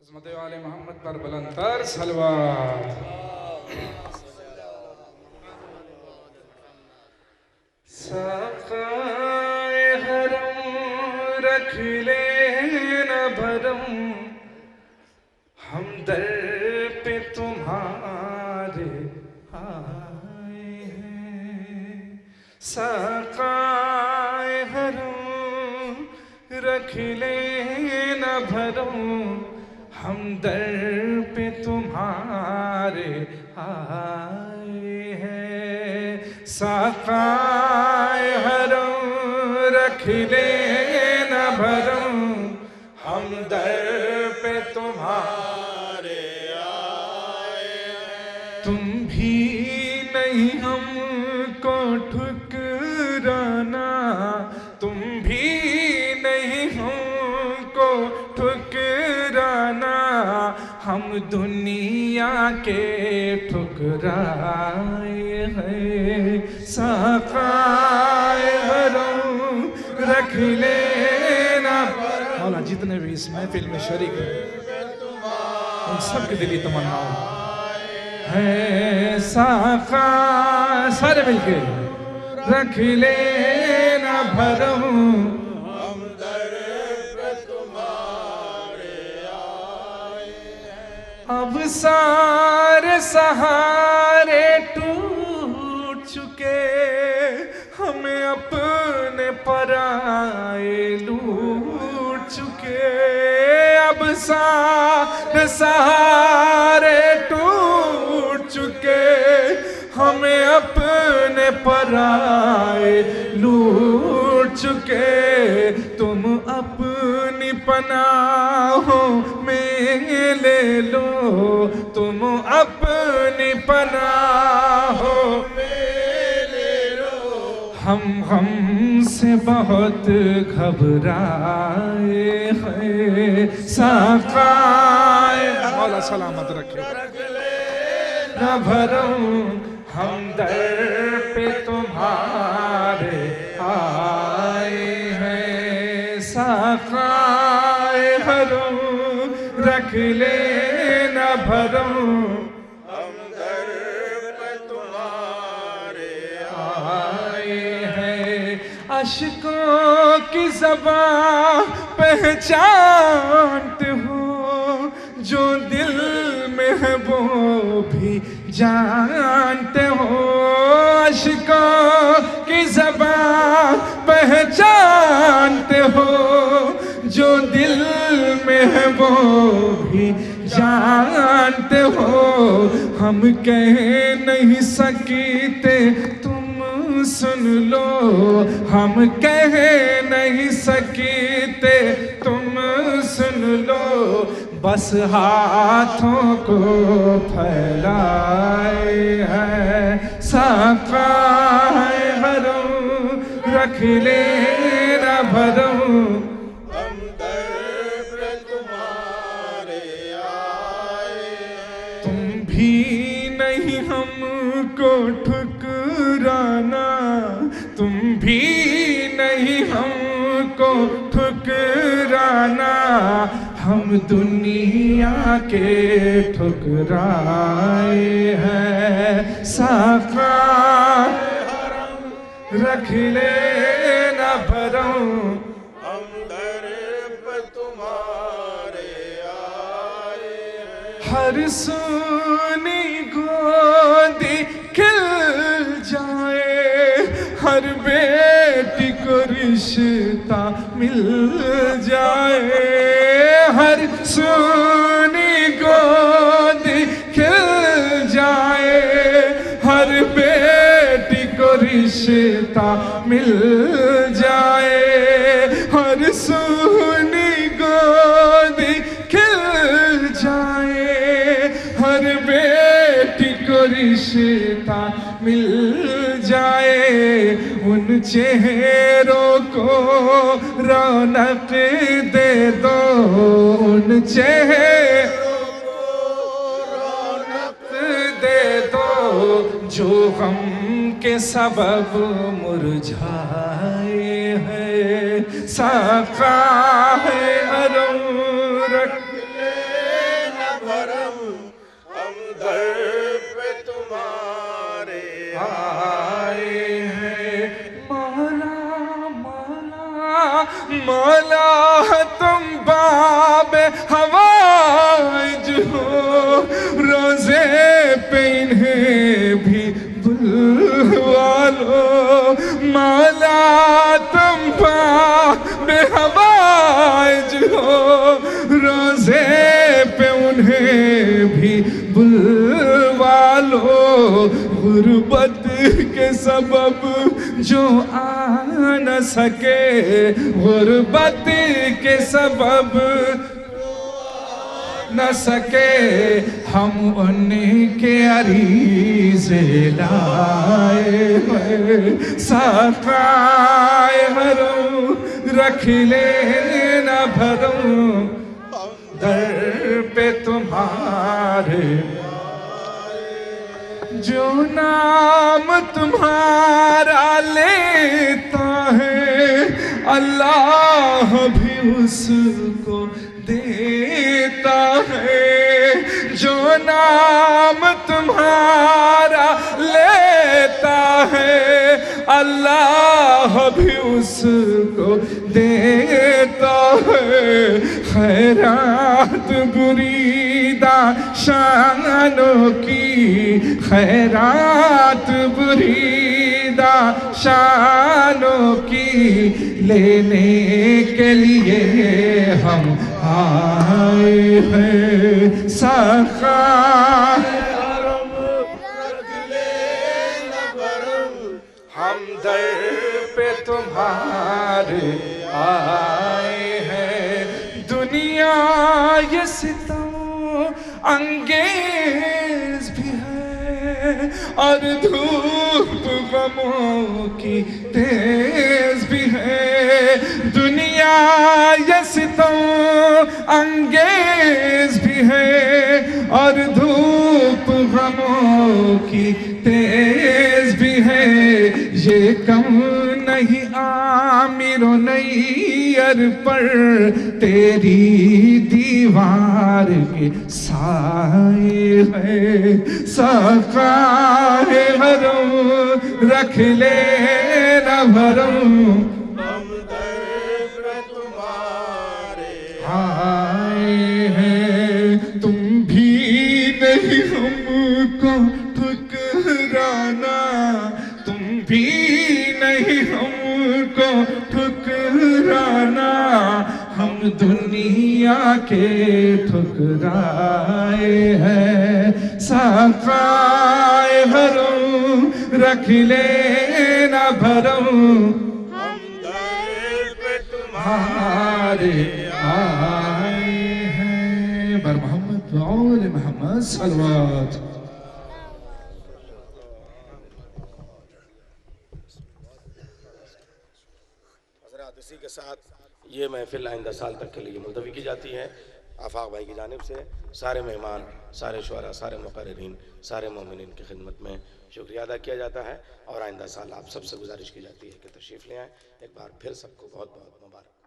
अज़मत वाले मोहम्मद पर बुलंदतर सलवात। साक़ाए हरम रख ले न भरम, हम दर पे तुम्हारे आए हैं। साक़ाए हरम रख ले न भरम, हम दर पे तुम्हारे आए हैं। साक़ाए हरम रख ले न भरम, हम दर पे तुम्हारे आए हैं। तुम भी नहीं हमको ठुकराना, तुम भी नहीं हमको ठुकराना, हम दुनिया के ठुकराए हैं। साक़ाए हरम रख लेना। मौला जितने भी इस महफिल में शरीक हैं उन सब की दिली तमन्नाओं है। साक़ा सारे मिलके रख लेना भरम, अब सारे सहारे टूट चुके, हमें अपने पराए लूट चुके। अब सारे सहारे टूट चुके, हमें अपने पराए लूट चुके। तुम अपनी पनाहों में ले लो, तुम अपनी पनाहों में ले लो। हमसे बहुत घबराए हैं। साक़ाए मौला सलामत रखे न भरम, हम दर पे तुम्हारे आए हैं। साक़ाए हरम रख ले न भरम, हम दर पे तुम्हारे आए हैं। अश्कों की ज़बां पहचानते हो, जो दिल में है वो भी जानते हो। अश्कों की ज़बां पहचानते हो, जो दिल में है वो भी जानते हो। हम कह नहीं सकते तुम सुन लो, हम कह नहीं सकते तुम सुन लो। बस हाथों को फैलाए हैं। साक़ाए हरम रख ले न भरम, हम दर पे तुम्हारे आए हैं। तुम भी नहीं हमको ठुकराना, तुम भी नहीं हमको ठुकराना, हम दुनिया के ठुकराए हैं। साक़ाए हरम रख ले न भरम, हम दर पे तुम्हारे आए हैं। हर सूनी गोदी खिल जाए, हर बेटी को रिश्ता मिल जाए। हर सूनी गोदी खिल जाए, हर बेटी को रिश्ता मिल जाए। हर सूनी गोदी खिल जाए, हर बेटी को रिश्ता मिल जाए। उन चेहरों को रौनक दे दो, उन चेहरों को रौनक दे दो, जो गम के सबब मुरझाए हैं। साक़ाए हरम रख ले भरम हम दर पे तुम्हारे आए हैं। मौला मौला मौला तुम बाब हवाइज हो, रोजे पे इन्हें भी बुलवा लो। मौला तुम बाब हवाइज हो, रोजे पे उन्हें भी बुलवा लो। गुर्बत के सबब जो आ न सके, गुर्बत के सबब न सके, हम उनके अरीज़े लाए हैं। साक़ाए हरम रख लेना भरम दर पे तुम्हारे। जो नाम तुम्हारा लेता है, अल्लाह भी उसको देता है। जो नाम तुम्हारा लेता है, अल्लाह भी उसको देता है। खैरात बुरीदा शानों की, खैरात बुरीदा शानों की, लेने के लिए हम आए हैं। साक़ाए हरम रख लेना भरम हम दर पे तुम्हारे आए हैं। दुनिया ये सितम अंगेज भी है, और धूप गमों की तेज भी है। दुनिया ये सितम अंगेज भी है, और धूप गमों की तेज भी है। ये कम नहीं आमिर नैयर पर, तेरी दीवार के साए है। साक़ाए हरम रख लेना भरम हम दर पे तुम्हारे आए हैं। तुम भी नहीं हमको ठुकराना, तुम भी नहीं हमको ठुकराना। हम दुनिया के ठुकराए हैं। साक़ाए हरम रख लेना भरम हम दर पे तुम्हारे आए हैं। बर मोहम्मद और मोहम्मद सलवात। हज़रात, इसी के साथ ये महफिल आइंदा साल तक के लिए मुलतवी की जाती है। आफाक भाई की जानिब से सारे मेहमान, सारे शुअरा, सारे मुक़र्रिरीन, सारे मोमिनीन की खिदमत में शुक्रिया अदा किया जाता है। और आइंदा साल आप सबसे गुजारिश की जाती है कि तशरीफ़ ले आएँ। एक बार फिर सबको बहुत बहुत मुबारक।